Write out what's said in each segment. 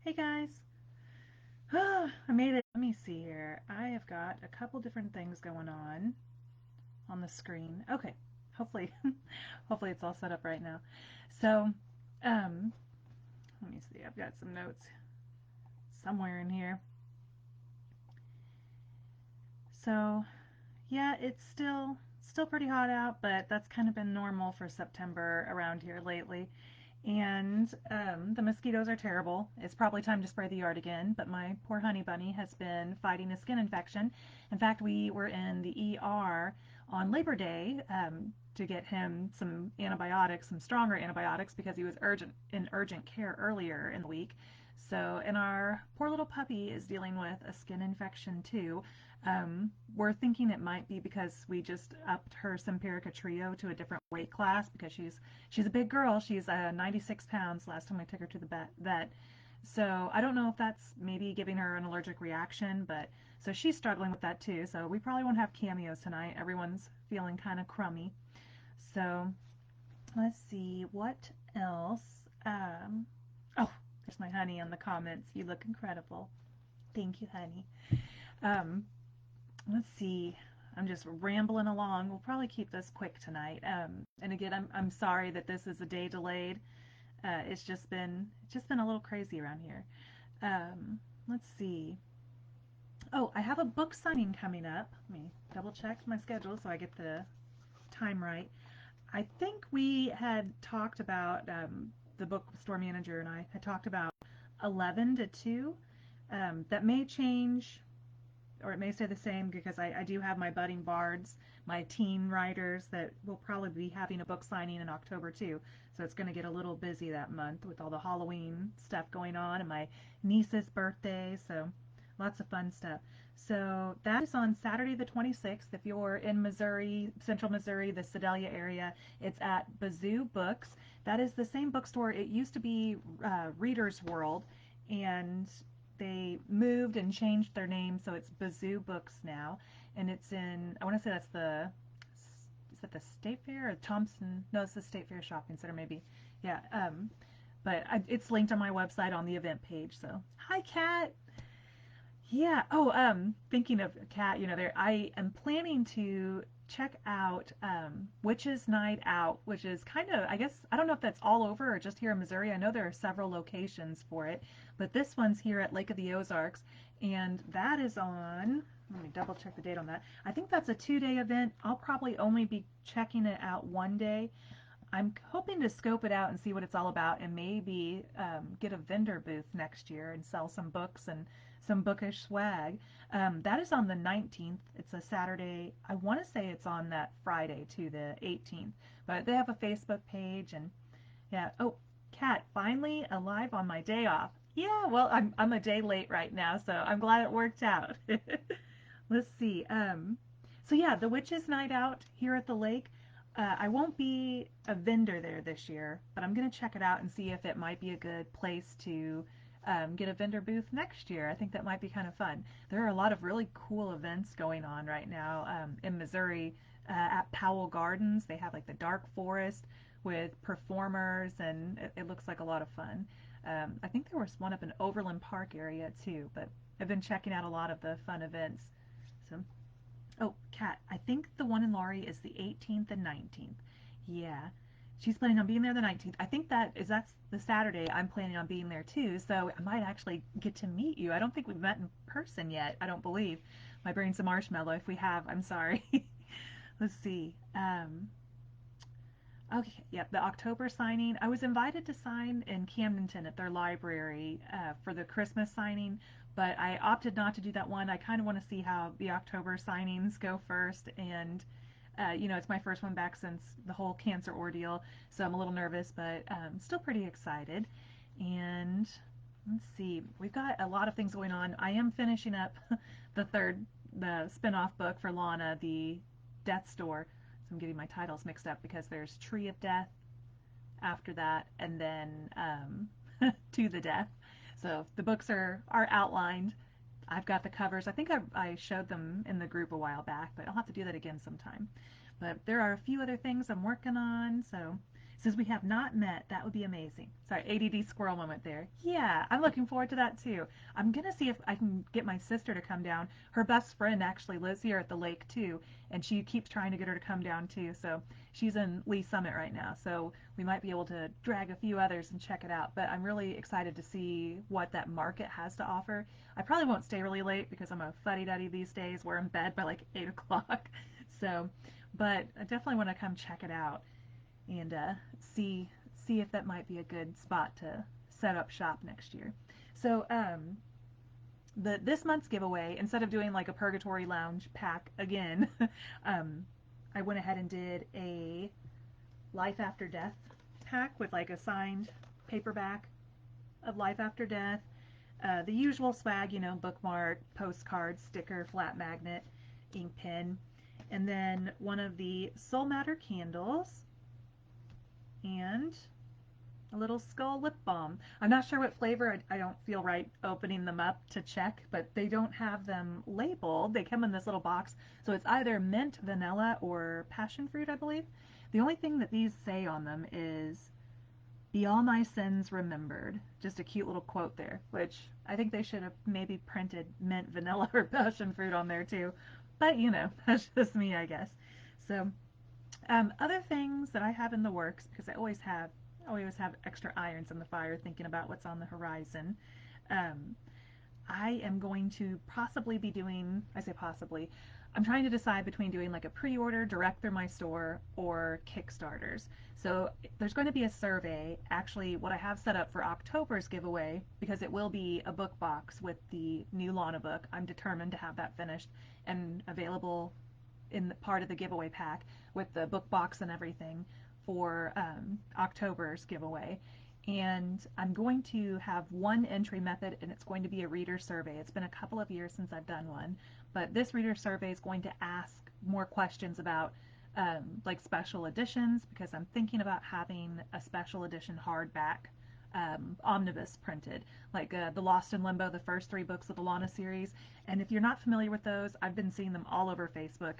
Hey guys! I made it. Let me see here. I have got a couple different things going on the screen. Okay, hopefully, hopefully it's all set up right now. So, um, let me see. I've got some notes somewhere in here. So, yeah, it's still pretty hot out, but that's kind of been normal for September around here lately. And the mosquitoes are terrible. It's probably time to spray the yard again, but my poor honey bunny has been fighting a skin infection. In fact, we were in the ER on Labor Day to get him some antibiotics, some stronger antibiotics, because he was in urgent care earlier in the week. So, and our poor little puppy is dealing with a skin infection too. We're thinking it might be because we just upped her Simparica Trio to a different weight class because she's a big girl. She's 96 pounds last time I took her to the vet. So I don't know if that's maybe giving her an allergic reaction, but so she's struggling with that too. So we probably won't have cameos tonight. Everyone's feeling kind of crummy. So let's see what else. Oh, there's my honey in the comments. You look incredible. Thank you, honey. Um, let's see. I'm just rambling along. We'll probably keep this quick tonight. And again, I'm sorry that this is a day delayed. It's just been a little crazy around here. Let's see. Oh, I have a book signing coming up. Let me double check my schedule so I get the time right. I think we had talked about the bookstore manager and I had talked about 11 to 2. That may change or it may stay the same because I do have my budding bards, my teen writers that will probably be having a book signing in October too. So it's going to get a little busy that month with all the Halloween stuff going on and my niece's birthday. So lots of fun stuff. So that is on Saturday the 26th. If you're in Missouri, central Missouri, the Sedalia area, it's at Bazoo Books. That is the same bookstore. It used to be Reader's World, and they moved and changed their name, so it's Bazoo Books now, and it's in, I want to say that's the, is that the State Fair or Thompson? No, it's the State Fair Shopping Center, maybe. Yeah, but it's linked on my website on the event page. So, hi, Kat. Yeah. Oh, thinking of Kat, there I am planning to check out Witches Night Out, which is kind of, I guess, I don't know if that's all over or just here in Missouri. I know there are several locations for it, but this one's here at Lake of the Ozarks, and that is on, let me double check the date on that. I think that's a 2-day event. I'll probably only be checking it out one day. I'm hoping to scope it out and see what it's all about and maybe get a vendor booth next year and sell some books and some bookish swag. That is on the 19th. It's a Saturday. I want to say it's on that Friday too, the 18th. But they have a Facebook page and yeah. Oh, Kat, finally alive on my day off. Yeah, well, I'm a day late right now, so I'm glad it worked out. Let's see. So yeah, the Witches Night Out here at the lake. I won't be a vendor there this year, but I'm gonna check it out and see if it might be a good place to get a vendor booth next year. I think that might be kind of fun. There are a lot of really cool events going on right now in Missouri at Powell Gardens. They have like the Dark Forest with performers, and it looks like a lot of fun. I think there was one up in Overland Park area too, but I've been checking out a lot of the fun events. So, oh, Kat, I think the one in Laurie is the 18th and 19th. Yeah. She's planning on being there the 19th. I think that's the Saturday I'm planning on being there too, so I might actually get to meet you. I don't think we've met in person yet. I don't believe. My brain's a marshmallow. If we have, I'm sorry. Let's see. Okay, yep, the October signing. I was invited to sign in Camdenton at their library for the Christmas signing, but I opted not to do that one. I kind of want to see how the October signings go first, and it's my first one back since the whole cancer ordeal, so I'm a little nervous, but still pretty excited. And let's see, we've got a lot of things going on. I am finishing up the spin-off book for Lana, the Death Store. So I'm getting my titles mixed up because there's Tree of Death after that, and then To the Death. So the books are outlined. I've got the covers. I think I showed them in the group a while back, but I'll have to do that again sometime. But there are a few other things I'm working on, so Says we have not met. That would be amazing. Sorry, ADD squirrel moment there. Yeah, I'm looking forward to that too. I'm gonna see if I can get my sister to come down. Her best friend actually lives here at the lake too, and she keeps trying to get her to come down too. So she's in Lee Summit right now, so we might be able to drag a few others and check it out. But I'm really excited to see what that market has to offer. I probably won't stay really late because I'm a fuddy-duddy these days. We're in bed by like 8 o'clock. So, but I definitely want to come check it out and see if that might be a good spot to set up shop next year. So this month's giveaway, instead of doing like a Purgatory Lounge pack again, um, I went ahead and did a Life After Death pack with like a signed paperback of Life After Death. The usual swag, you know, bookmark, postcard, sticker, flat magnet, ink pen, and then one of the Soul Matter candles, and a little skull lip balm. I'm not sure what flavor. I don't feel right opening them up to check, but they don't have them labeled. They come in this little box, so it's either mint, vanilla, or passion fruit, I believe. The only thing that these say on them is "Be all my sins remembered." Just a cute little quote there, which I think they should have maybe printed mint, vanilla, or passion fruit on there too. But you know, that's just me, I guess. So other things that I have in the works, because I always have extra irons in the fire thinking about what's on the horizon. Um, I am going to possibly be doing, I say possibly, I'm trying to decide between doing like a pre-order direct through my store or Kickstarters. So there's going to be a survey, actually what I have set up for October's giveaway, because it will be a book box with the new Lana book. I'm determined to have that finished and available in the part of the giveaway pack with the book box and everything for October's giveaway. And I'm going to have one entry method, and it's going to be a reader survey. It's been a couple of years since I've done one, but this reader survey is going to ask more questions about like special editions, because I'm thinking about having a special edition hardback omnibus printed, like The Lost in Limbo, the first 3 books of the Lana series. And if you're not familiar with those, I've been seeing them all over Facebook,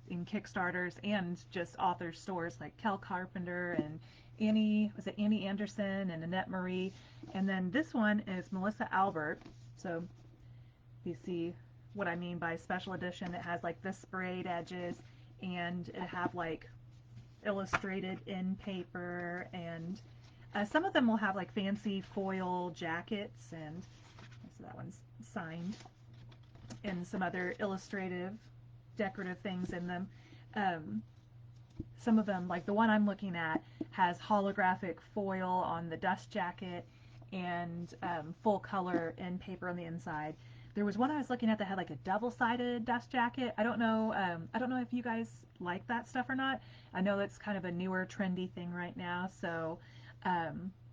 in Kickstarters and just author stores like Kel Carpenter and Annie Anderson and Annette Marie. And then this one is Melissa Albert. So you see what I mean by special edition. It has like the sprayed edges, and it have like illustrated in paper, and some of them will have like fancy foil jackets, and so that one's signed, and some other illustrative decorative things in them. Um, some of them, like the one I'm looking at, has holographic foil on the dust jacket and full color in paper on the inside. There was one I was looking at that had like a double-sided dust jacket. I don't know. I don't know if you guys like that stuff or not. I know it's kind of a newer, trendy thing right now. So,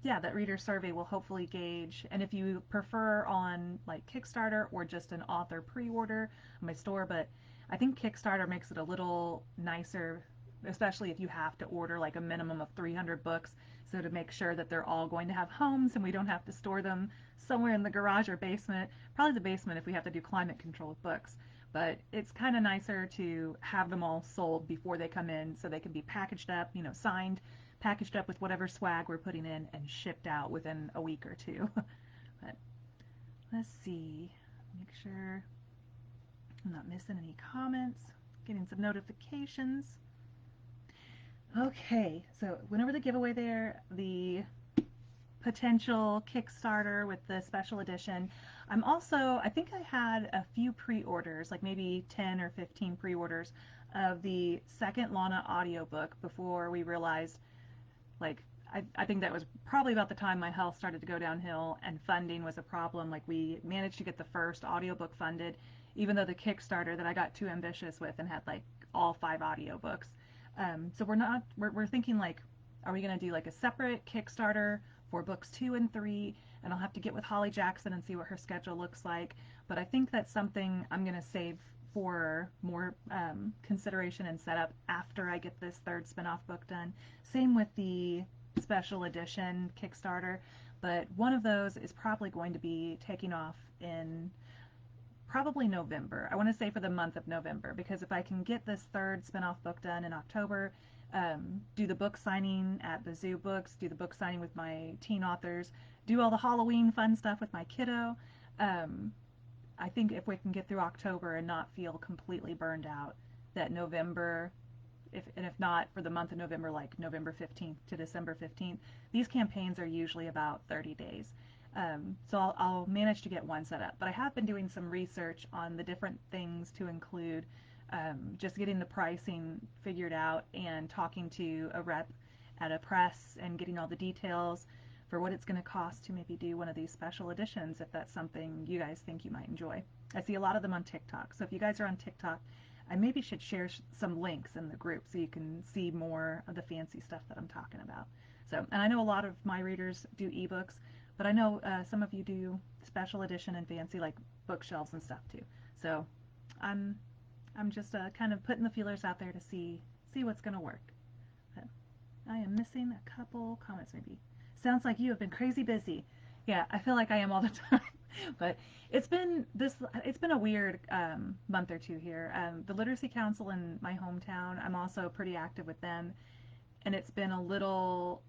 yeah, that reader survey will hopefully gauge. And if you prefer on like Kickstarter or just an author pre-order on my store, but I think Kickstarter makes it a little nicer, especially if you have to order like a minimum of 300 books. So to make sure that they're all going to have homes and we don't have to store them somewhere in the garage or basement, probably the basement if we have to do climate control with books. But it's kind of nicer to have them all sold before they come in, so they can be packaged up, you know, signed, packaged up with whatever swag we're putting in, and shipped out within a week or two. But let's see, make sure I'm not missing any comments, getting some notifications. Okay, so went over the giveaway there, the potential Kickstarter with the special edition. I think I had a few pre-orders, like maybe 10 or 15 pre-orders of the second Lana audiobook before we realized, like, I think that was probably about the time my health started to go downhill and funding was a problem. Like, we managed to get the first audiobook funded, even though the Kickstarter that I got too ambitious with and had like all 5 audiobooks. So we're thinking like, are we going to do like a separate Kickstarter for books 2 and 3? And I'll have to get with Holly Jackson and see what her schedule looks like. But I think that's something I'm going to save for more consideration and setup after I get this third spin-off book done. Same with the special edition Kickstarter, but one of those is probably going to be taking off in probably November. I want to say for the month of November, because if I can get this third spin-off book done in October, do the book signing at the Zoo Books, do the book signing with my teen authors, do all the Halloween fun stuff with my kiddo. Um, I think if we can get through October and not feel completely burned out, that November, if not for the month of November, like November 15th to December 15th, these campaigns are usually about 30 days. So I'll manage to get one set up. But I have been doing some research on the different things to include, just getting the pricing figured out and talking to a rep at a press and getting all the details for what it's going to cost to maybe do one of these special editions if that's something you guys think you might enjoy. I see a lot of them on TikTok. So if you guys are on TikTok, I maybe should share some links in the group so you can see more of the fancy stuff that I'm talking about. So, and I know a lot of my readers do ebooks, but I know some of you do special edition and fancy like bookshelves and stuff too. So I'm just kind of putting the feelers out there to see what's going to work. But I am missing a couple comments maybe. Sounds like you have been crazy busy. Yeah, I feel like I am all the time. But it's been a weird month or two here. The Literacy Council in my hometown, I'm also pretty active with them, and it's been a little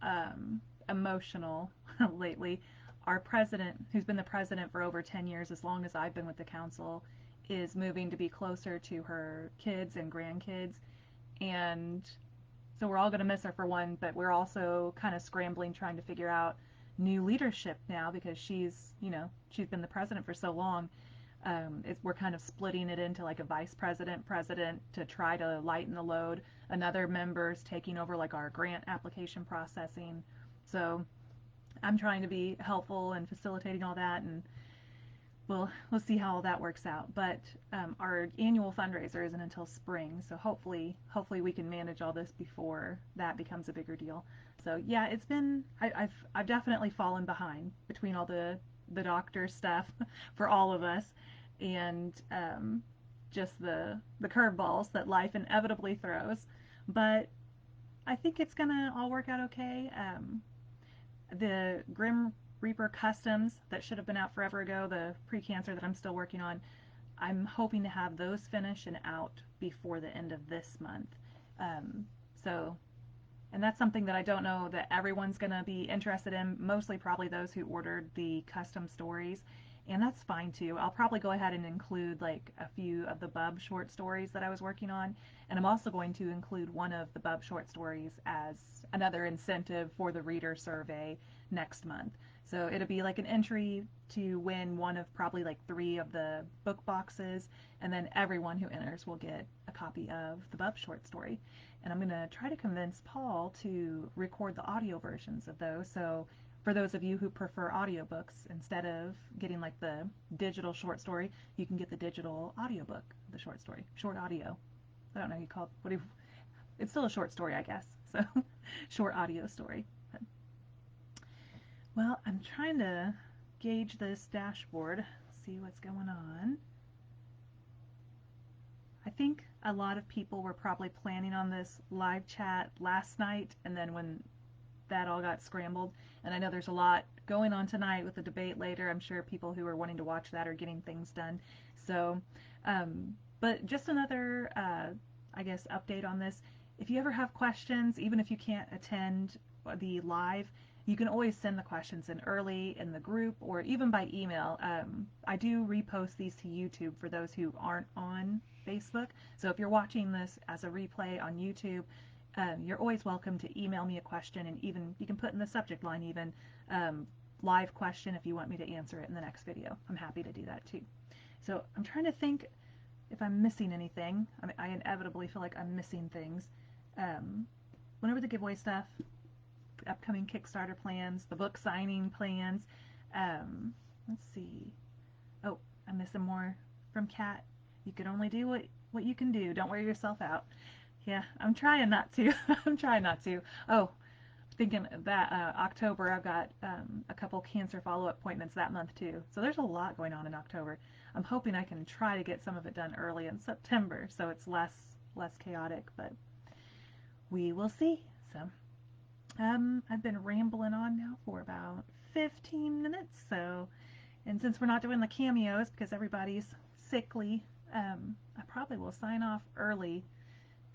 emotional lately. Our president, who's been the president for over 10 years, as long as I've been with the council, is moving to be closer to her kids and grandkids, and so we're all going to miss her for one, but we're also kind of scrambling trying to figure out new leadership now because she's been the president for so long. We're kind of splitting it into like a vice president, president to try to lighten the load. Another member's taking over like our grant application processing. So I'm trying to be helpful and facilitating all that, and we'll see how all that works out. But our annual fundraiser isn't until spring, so hopefully we can manage all this before that becomes a bigger deal. So yeah, it's been I've definitely fallen behind between all the doctor stuff for all of us, and just the curveballs that life inevitably throws. But I think it's gonna all work out okay. The Grim Reaper Customs that should have been out forever ago, the pre-cancer that I'm still working on, I'm hoping to have those finished and out before the end of this month. So, and that's something that I don't know that everyone's going to be interested in, mostly probably those who ordered the custom stories, and that's fine too. I'll probably go ahead and include like a few of the Bub short stories that I was working on, and I'm also going to include one of the Bub short stories as another incentive for the reader survey next month. So it'll be like an entry to win one of probably like 3 of the book boxes, and then everyone who enters will get a copy of the Bub short story. And I'm going to try to convince Paul to record the audio versions of those. So for those of you who prefer audiobooks, instead of getting like the digital short story, you can get the digital audiobook, the short story, short audio. I don't know what you call it. It's still a short story, I guess. So short audio story. Well, I'm trying to gauge this dashboard, see what's going on. I think a lot of people were probably planning on this live chat last night, and then when that all got scrambled, and I know there's a lot going on tonight with the debate later. I'm sure people who are wanting to watch that are getting things done. So, but just another, I guess, update on this. If you ever have questions, even if you can't attend the live, you can always send the questions in early in the group or even by email. I do repost these to YouTube for those who aren't on Facebook. So if you're watching this as a replay on YouTube, you're always welcome to email me a question, and even you can put in the subject line even live question if you want me to answer it in the next video. I'm happy to do that too. So I'm trying to think if I'm missing anything. I mean, I inevitably feel like I'm missing things. Went over the giveaway stuff, the upcoming Kickstarter plans, the book signing plans. Let's see. Oh, I'm missing more from Kat. You can only do what you can do. Don't wear yourself out. Yeah, I'm trying not to. I'm trying not to. Oh, thinking that October, I've got a couple cancer follow-up appointments that month too. So there's a lot going on in October. I'm hoping I can try to get some of it done early in September so it's less chaotic, but we will see. So I've been rambling on now for about 15 minutes. So, and since we're not doing the cameos because everybody's sickly, I probably will sign off early,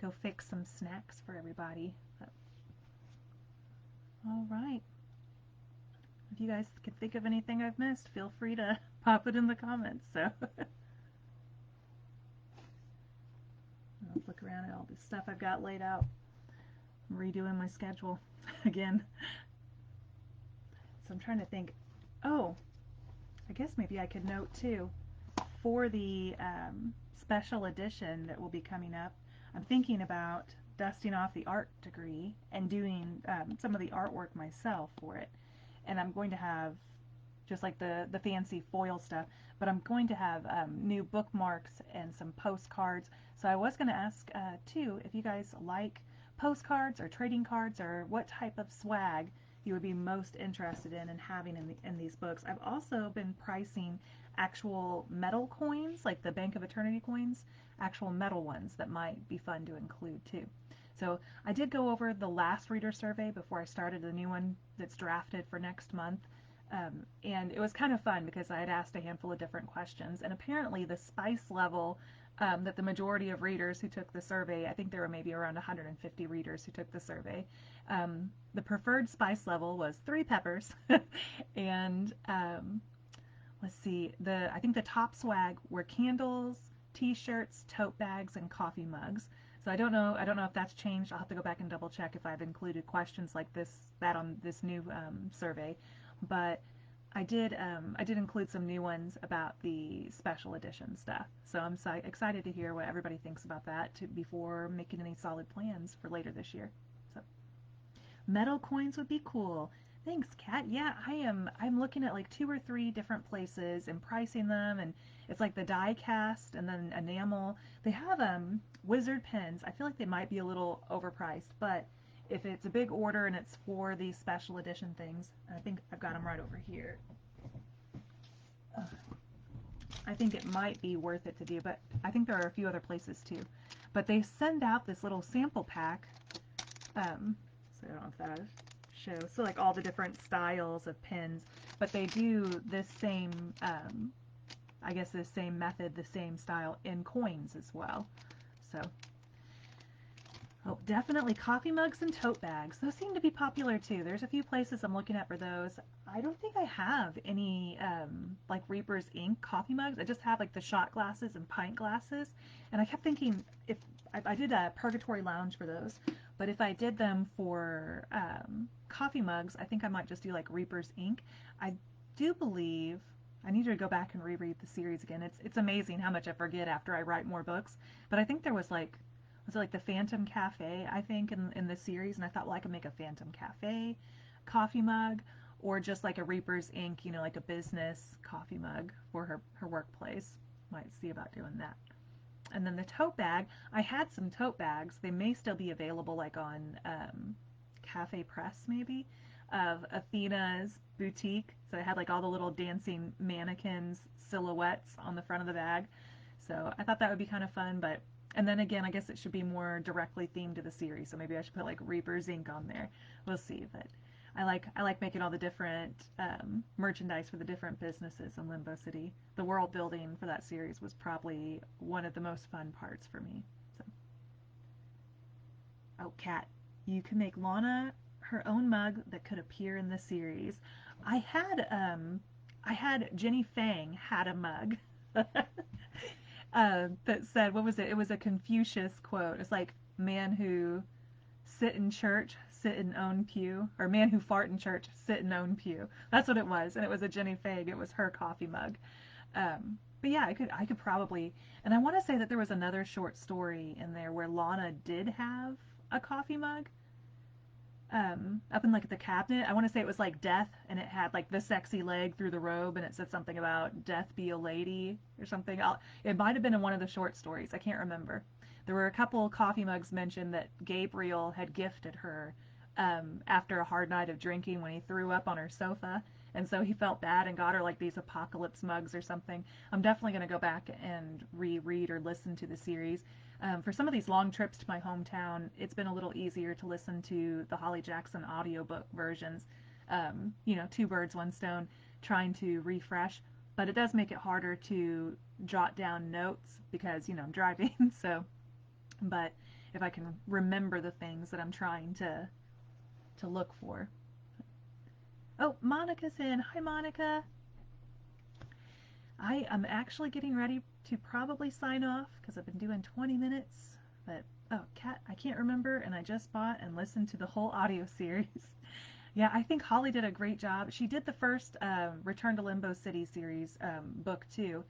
go fix some snacks for everybody. But, all right. If you guys can think of anything I've missed, feel free to pop it in the comments. So let's look around at all this stuff I've got laid out. I'm redoing my schedule again. So I'm trying to think. Oh, I guess maybe I could note too, for the special edition that will be coming up, I'm thinking about dusting off the art degree and doing some of the artwork myself for it. And I'm going to have just like the fancy foil stuff, but I'm going to have new bookmarks and some postcards. So I was going to ask too if you guys like postcards or trading cards, or what type of swag you would be most interested in having in these books. I've also been pricing actual metal coins, like the Bank of Eternity coins, actual metal ones that might be fun to include too. So I did go over the last reader survey before I started the new one that's drafted for next month. And it was kind of fun because I had asked a handful of different questions, and apparently the spice level that the majority of readers who took the survey, I think there were maybe around 150 readers who took the survey, the preferred spice level was 3 peppers. And let's see, I think the top swag were candles, t-shirts, tote bags, and coffee mugs. So I don't know if that's changed. I'll have to go back and double check if I've included questions like that on this new survey. But I did include some new ones about the special edition stuff. So I'm excited to hear what everybody thinks about that before making any solid plans for later this year. So metal coins would be cool. Thanks, Kat. Yeah, I'm looking at like 2 or 3 different places and pricing them, and it's like the die cast and then enamel. They have wizard pens. I feel like they might be a little overpriced, but if it's a big order and it's for these special edition things, I think I've got them right over here. I think it might be worth it to do, but I think there are a few other places too. But they send out this little sample pack. So I don't know if that shows. So like all the different styles of pens, but they do this same, I guess this same method, the same style in coins as well. So, oh, definitely coffee mugs and tote bags. Those seem to be popular too. There's a few places I'm looking at for those. I don't think I have any like Reaper's Ink coffee mugs. I just have like the shot glasses and pint glasses. And I kept thinking, if I did a Purgatory Lounge for those, but if I did them for coffee mugs, I think I might just do like Reaper's Ink. I do believe, I need to go back and reread the series again. It's amazing how much I forget after I write more books. But I think there was like, was it like the Phantom Cafe, I think, in the series, and I thought, well, I could make a Phantom Cafe coffee mug, or just like a Reaper's Ink, you know, like a business coffee mug for her workplace. Might see about doing that. And then the tote bag, I had some tote bags. They may still be available, like on Cafe Press, maybe, of Athena's boutique. So I had like all the little dancing mannequins silhouettes on the front of the bag. So I thought that would be kind of fun, but and then again, I guess it should be more directly themed to the series. So maybe I should put like Reaper's Ink on there. We'll see. But I like making all the different merchandise for the different businesses in Limbo City. The world building for that series was probably one of the most fun parts for me. So, oh, Kat, you can make Lana her own mug that could appear in the series. I had Jenny Fang had a mug. That said, what was it? It was a Confucius quote. It's like, man who sit in church, sit in own pew, or man who fart in church, sit in own pew. That's what it was, and it was a Jenny Fang. It was her coffee mug. But yeah, I could probably, and I want to say that there was another short story in there where Lana did have a coffee mug. Up in like the cabinet. I want to say it was like death, and it had like the sexy leg through the robe, and it said something about death be a lady or something. It might have been in one of the short stories. I can't remember. There were a couple coffee mugs mentioned that Gabriel had gifted her after a hard night of drinking when he threw up on her sofa, and so he felt bad and got her like these apocalypse mugs or something. I'm definitely going to go back and reread or listen to the series. For some of these long trips to my hometown, it's been a little easier to listen to the Holly Jackson audiobook versions. You know, 2 birds, 1 stone, trying to refresh. But it does make it harder to jot down notes because, you know, I'm driving. So, but if I can remember the things that I'm trying to look for. Oh, Monica's in. Hi, Monica. I am actually getting ready to probably sign off because I've been doing 20 minutes. But, oh, Cat, I can't remember, and I just bought and listened to the whole audio series. Yeah, I think Holly did a great job. She did the first Return to Limbo City series book too,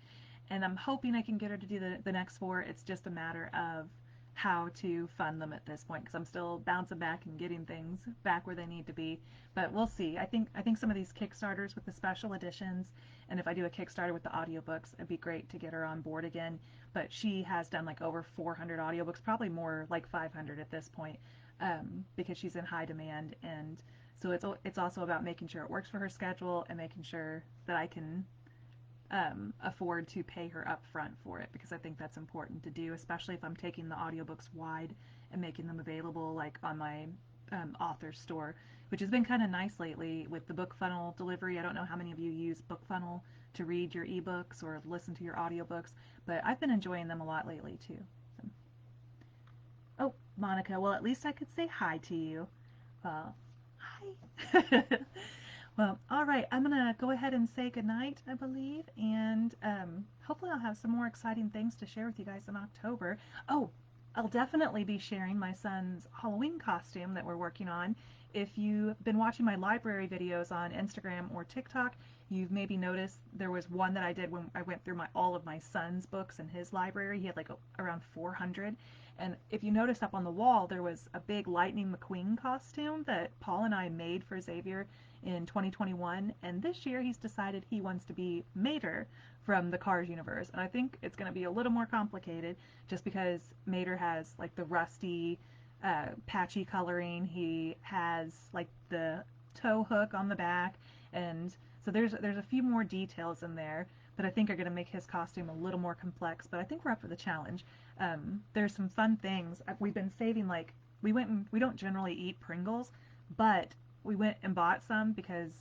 and I'm hoping I can get her to do the next four. It's just a matter of how to fund them at this point because I'm still bouncing back and getting things back where they need to be. But we'll see. I think some of these Kickstarters with the special editions, and if I do a Kickstarter with the audiobooks, it'd be great to get her on board again. But she has done like over 400 audiobooks, probably more like 500 at this point, because she's in high demand. And so it's also about making sure it works for her schedule and making sure that I can afford to pay her up front for it, because I think that's important to do, especially if I'm taking the audiobooks wide and making them available like on my author store, which has been kind of nice lately with the BookFunnel delivery. I don't know how many of you use BookFunnel to read your ebooks or listen to your audiobooks, but I've been enjoying them a lot lately too. So. Oh, Monica, well, at least I could say hi to you. Well, hi. Well, all right, I'm going to go ahead and say goodnight, I believe, and hopefully I'll have some more exciting things to share with you guys in October. Oh, I'll definitely be sharing my son's Halloween costume that we're working on. If you've been watching my library videos on Instagram or TikTok, you've maybe noticed there was one that I did when I went through all of my son's books in his library. He had like around 400. And if you notice up on the wall, there was a big Lightning McQueen costume that Paul and I made for Xavier in 2021. And this year he's decided he wants to be Mater from the Cars universe. And I think it's going to be a little more complicated just because Mater has like the rusty, patchy coloring. He has like the tow hook on the back. And so there's a few more details in there that I think are going to make his costume a little more complex, but I think we're up for the challenge. There's some fun things. We've been saving, like, we don't generally eat Pringles, but we went and bought some because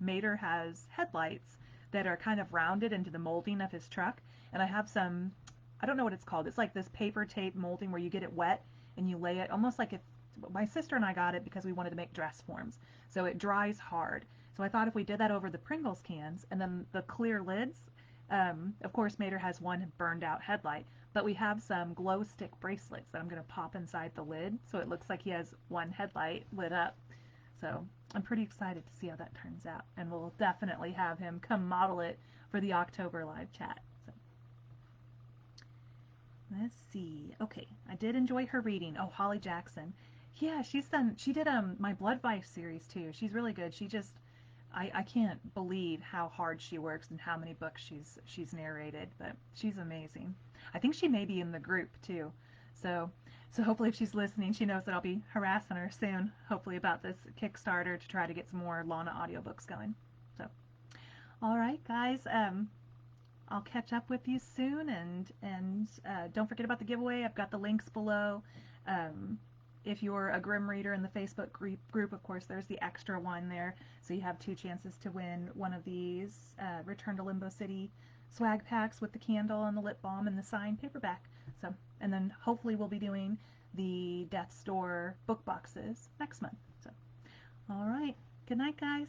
Mater has headlights that are kind of rounded into the molding of his truck, and I have some, I don't know what it's called. It's like this paper tape molding where you get it wet and you lay it almost like if my sister and I got it because we wanted to make dress forms. So it dries hard. So I thought if we did that over the Pringles cans and then the clear lids, of course Mater has one burned out headlight, but we have some glow stick bracelets that I'm going to pop inside the lid so it looks like he has one headlight lit up. So I'm pretty excited to see how that turns out, and we'll definitely have him come model it for the October live chat. So. Let's see. Okay, I did enjoy her reading. Oh, Holly Jackson. Yeah, she did my Blood Vice series too. She's really good. I can't believe how hard she works and how many books she's narrated, but she's amazing. I think she may be in the group too. So hopefully if she's listening, she knows that I'll be harassing her soon, hopefully about this Kickstarter to try to get some more Lana audiobooks going. So, all right, guys. I'll catch up with you soon, and don't forget about the giveaway. I've got the links below. If you're a Grim reader in the Facebook group, of course, there's the extra one there, so you have 2 chances to win one of these Return to Limbo City swag packs with the candle and the lip balm and the signed paperback. So, and then hopefully we'll be doing the Death Store book boxes next month. So, all right. Good night, guys.